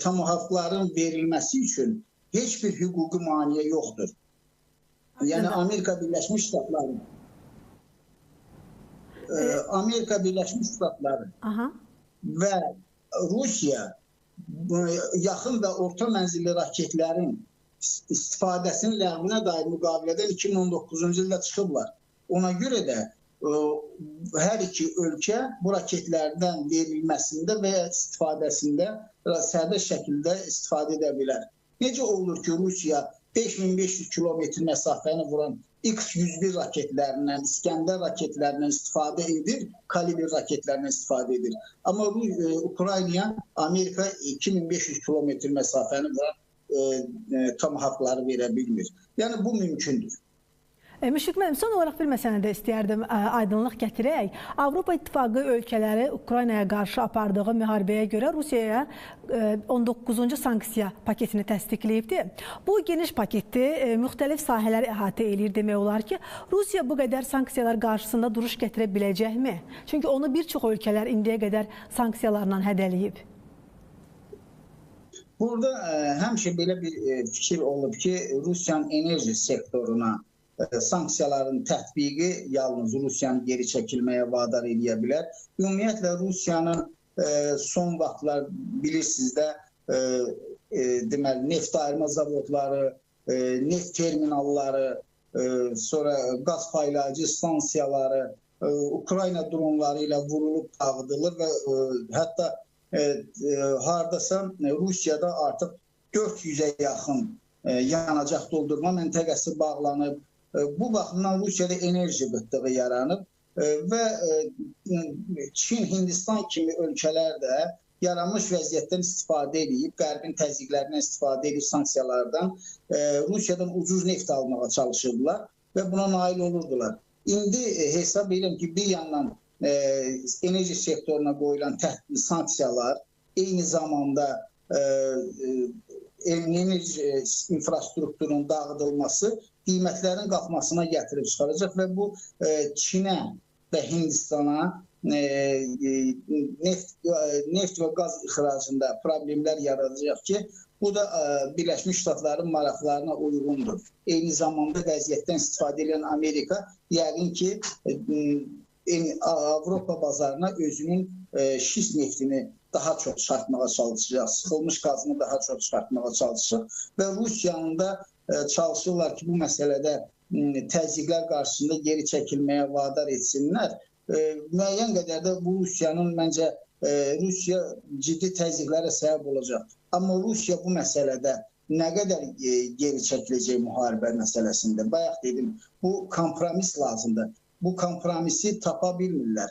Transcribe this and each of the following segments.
Tomahawkların verilməsi üçün heç bir hüquqi maneə yoxdur. Yəni Amerika Birləşmiş Ştatları və Rusiya yaxın və orta mənzilli raketlərin istifadəsinin ləğvinə dair müqavilədən 2019-cu ildə çıxıblar. Ona görə də hər iki ölkə bu raketlərdən verilməsində və istifadəsində sərbəst şəkildə istifadə edə bilər. Necə olur ki, Rusiya 5500 kilometr məsafəni vuran X-101 raketlərindən, İskəndər raketlərindən istifadə edir, kalibr raketlərindən istifadə edir. Amma Ukraynaya Amerika 2500 kilometr məsafəni vuran Tomahawkları verə bilmir. Yəni bu mümkündür. Müşfiq müəllim, son olaraq bir məsələdə istəyərdim aydınlıq gətirək. Avropa İttifaqı ölkələri Ukraynaya qarşı apardığı müharibəyə görə Rusiyaya 19-cu sanksiya paketini təsdiqləyibdir. Bu geniş paketi müxtəlif sahələri əhatə edir demək olar ki, Rusiya bu qədər sanksiyalar qarşısında duruş gətirə biləcəkmi? Çünki onu bir çox ölkələr indiyə qədər sanksiyalarla hədələyib. Burada həmişə belə bir fikir olub ki, Rusiyanın enerji sektoruna sanksiyaların tətbiqi yalnız Rusiyanı geri çəkilməyə vadar edə bilər. Ümumiyyətlə, Rusiyanın son vaxtlar bilirsiniz də neft ayırma zavodları, neft terminalları, sonra qaz paylayıcı stansiyaları Ukrayna dronları ilə vurulub dağıdılır və hətta hardasa Rusiyada artıq 400-ə yaxın yanacaq doldurma məntəqəsi bağlanıb. Bu baxımdan Rusiyada enerji qıtlığı yaranıb və Çin, Hindistan kimi ölkələr də yaranmış vəziyyətdən istifadə edib, Qərbin təzyiqlərindən istifadə edib sanksiyalardan Rusiyadan ucuz neft almağa çalışırdılar və buna nail olurdular. İndi hesab edirəm ki, bir yandan enerji sektoruna qoyulan sanksiyalar, eyni zamanda enerji infrastrukturunun dağıdılması qiymətlərin qalxmasına gətirib çıxaracaq və bu Çinə və Hindistana neft və qaz ixracında problemlər yaradacaq ki, bu da Birləşmiş Ştatların maraqlarına uyğundur. Eyni zamanda vəziyyətdən istifadə edən Amerika yəqin ki, Avropa bazarına özünün şist neftini daha çox çıxartmağa çalışacaq, sıxılmış qazını daha çox çıxartmağa çalışacaq və Rusiyanın da çalışırlar ki, bu məsələdə təzyiqlər qarşısında geri çəkilməyə vadar etsinlər. Müəyyən qədər də bu Rusiyanın, məncə, Rusiya ciddi təzyiqlərə səbəb olacaq. Amma Rusiya bu məsələdə nə qədər geri çəkiləcək müharibə məsələsində? Bayaq dedim, bu kompromis lazımdır. Bu kompromisi tapa bilmirlər.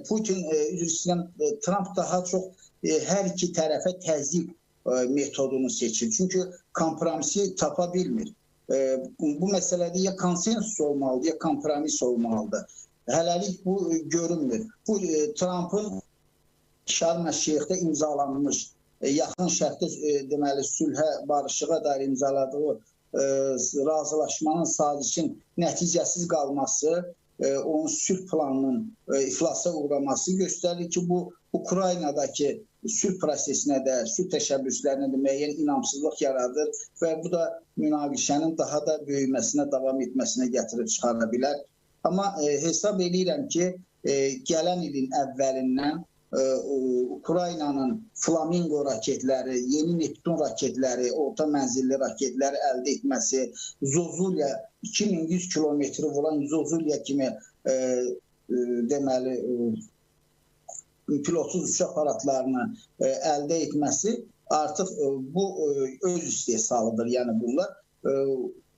Putin, Trump daha çox hər iki tərəfə təzyiq metodunu seçir. Çünki kompromisi tapa bilmir. Bu məsələdə ya konsensus olmalıdır, ya kompromis olmalıdır. Hələlik bu görünmür. Bu Trump'ın Şarm-el-Şeyxdə imzalanmış, yaxın şərtdə deməli sülhə, barışığa dair imzaladığı razılaşmanın, sazişin nəticəsiz qalması, onun sülh planının iflasa uğraması göstərir ki, bu Ukraynadakı sülh prosesinə də, sülh təşəbbüslərinə də müəyyən inamsızlıq yaradır və bu da münaqişənin daha da böyüməsinə, davam etməsinə gətirib çıxara bilər. Amma hesab edirəm ki, gələn ilin əvvəlindən Ukraynanın Flamingo raketləri, yeni Neptun raketləri, orta mənzilli raketləri əldə etməsi, Zozulya, 2100 kilometri vuran Zozulya kimi deməli pilotsuz uçaq aparatlarını əldə etməsi artıq bu öz istehsalıdır. Yəni bunlar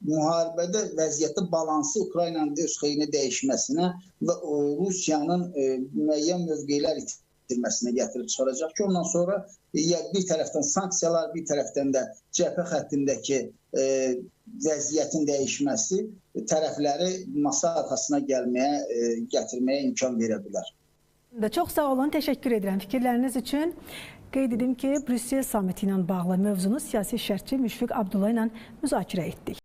müharibədə vəziyyəti balansı Ukraynanın öz xeyrinə dəyişməsinə və Rusiyanın müəyyən mövqelər itirməsinə gətirib çıxaracaq ki, ondan sonra bir tərəfdən sanksiyalar, bir tərəfdən də cəbhə xəttindəki vəziyyətin dəyişməsi tərəfləri masa arxasına gətirməyə imkan verə bilər. Çox sağ olun, təşəkkür edirəm fikirləriniz üçün. Qeyd edim ki, Brüssel samiti ilə bağlı mövzunu siyasi şərhçi Müşfiq Abdulla ilə müzakirə etdik.